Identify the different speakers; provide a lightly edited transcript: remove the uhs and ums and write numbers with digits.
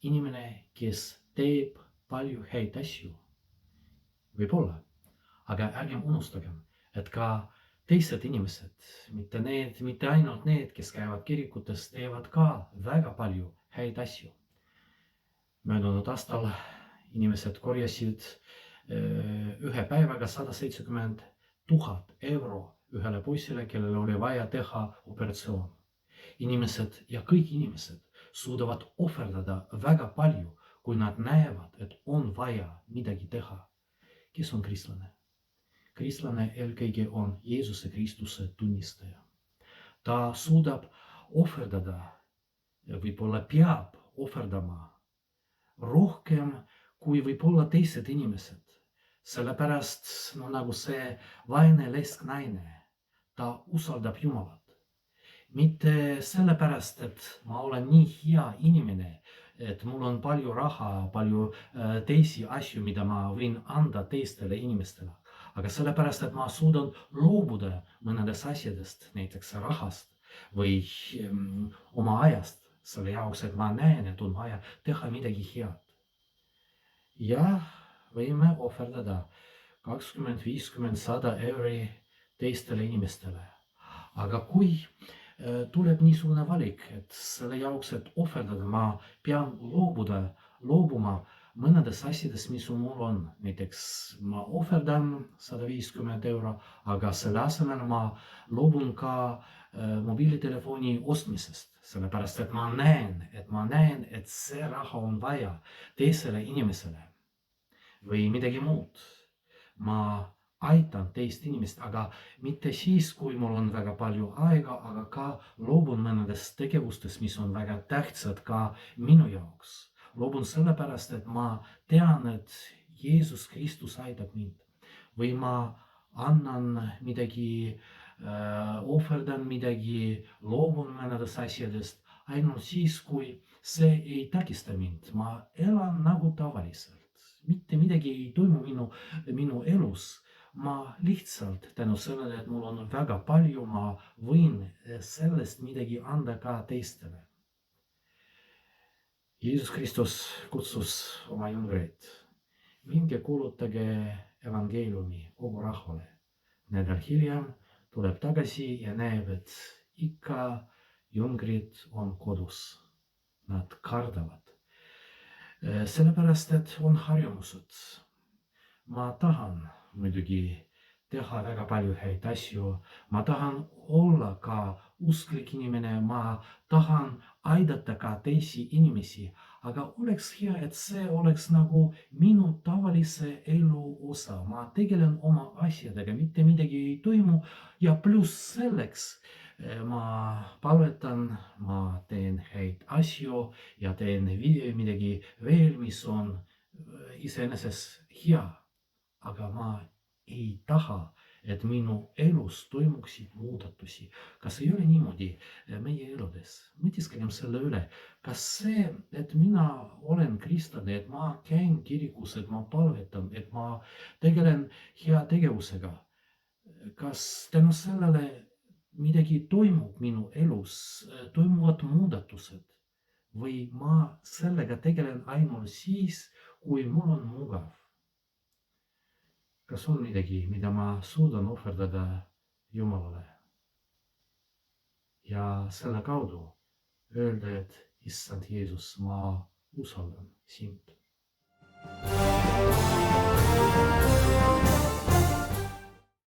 Speaker 1: inimene, kes teeb palju häid asju, võib-olla, aga ärgem unustagem, et ka teised inimesed, mitte ainult need, kes käivad kirikutes, teevad ka väga palju häid asju. Möödunud aastal inimesed korjasid ühe päevaga 170 000 euro ühele poisile, kellele oli vaja teha operatsioon. Inimesed ja kõik inimesed suudavad ohverdada väga palju, kui nad näevad, et on vaja midagi teha. Kes on kristlane? Kristlane eelkõige on Jeesuse Kristuse tunnistaja. Ta suudab ohverdada ja võib-olla peab ohverdama rohkem kui võib-olla teised inimesed. Sellepärast nagu see vaene lesknaine, ta usaldab Jumalat. Mitte sellepärast, et ma olen nii hea inimene, et mul on palju raha, palju teisi asju, mida ma võin anda teistele inimestele. Aga sellepärast, et ma suudan loobuda mõnedest asjadest, näiteks rahast või oma ajast, selle jaoks, et ma näen, et on vaja teha midagi head. Ja võime ohverdada 20, 50, 100 euri teistele inimestele. Aga kui tuleb niisugune valik, et selle jaoks, et ohverdada, ma pean loobuma mõnedest asjadest, mis mul on. Näiteks ma ohverdan 150 euro, aga selle asemel ma loobun ka mobiilitelefoni ostmisest. Sellepärast, et ma näen, et see raha on vaja teisele inimesele või midagi muud. Ma aitan teist inimest, aga mitte siis, kui mul on väga palju aega, aga ka loobun mõnedest tegevustest, mis on väga tähtsad ka minu jaoks. Loobun sellepärast, et ma tean, et Jeesus Kristus aitab mind. Või ma annan midagi, ohverdan midagi, loobun mõnedest asjadest ainult siis, kui see ei takista mind. Ma elan nagu tavaliselt. Mitte midagi ei toimu minu elus. Ma lihtsalt tänu sellele, et mul on väga palju, ma võin sellest midagi anda ka teistele. Jeesus Kristus kutsus oma jüngreid. Minge kuulutage evangeeliumi kogu rahvale. Nädal hiljem tuleb tagasi ja näeb, et ikka jüngrid on kodus. Nad kardavad. Sellepärast, et on harjumused. Ma tahan muidugi teha väga palju häid asju. Ma tahan olla ka usklik inimene. Ma tahan aidata ka teisi inimesi. Aga oleks hea, et see oleks nagu minu tavalise elu osa. Ma tegelen oma asjadega, mitte midagi ei toimu. Ja pluss selleks ma palvetan, ma teen häid asju ja teen midagi veel, mis on iseenesest hea. Aga ma ei taha, et minu elus toimuksid muudatusi. Kas ei ole niimoodi meie eludes? Mõtisklegem selle üle. Kas see, et mina olen kristlane, et ma käin kirikus, et ma palvetan, et ma tegelen hea tegevusega. Kas tänu sellele midagi toimub minu elus, toimuvad muudatused või ma sellega tegelen ainult siis, kui mul on mugav? Kas on midagi, mida ma suudan ohverdada Jumalale? Ja selle kaudu öelda, et issand Jeesus, ma usaldan sind.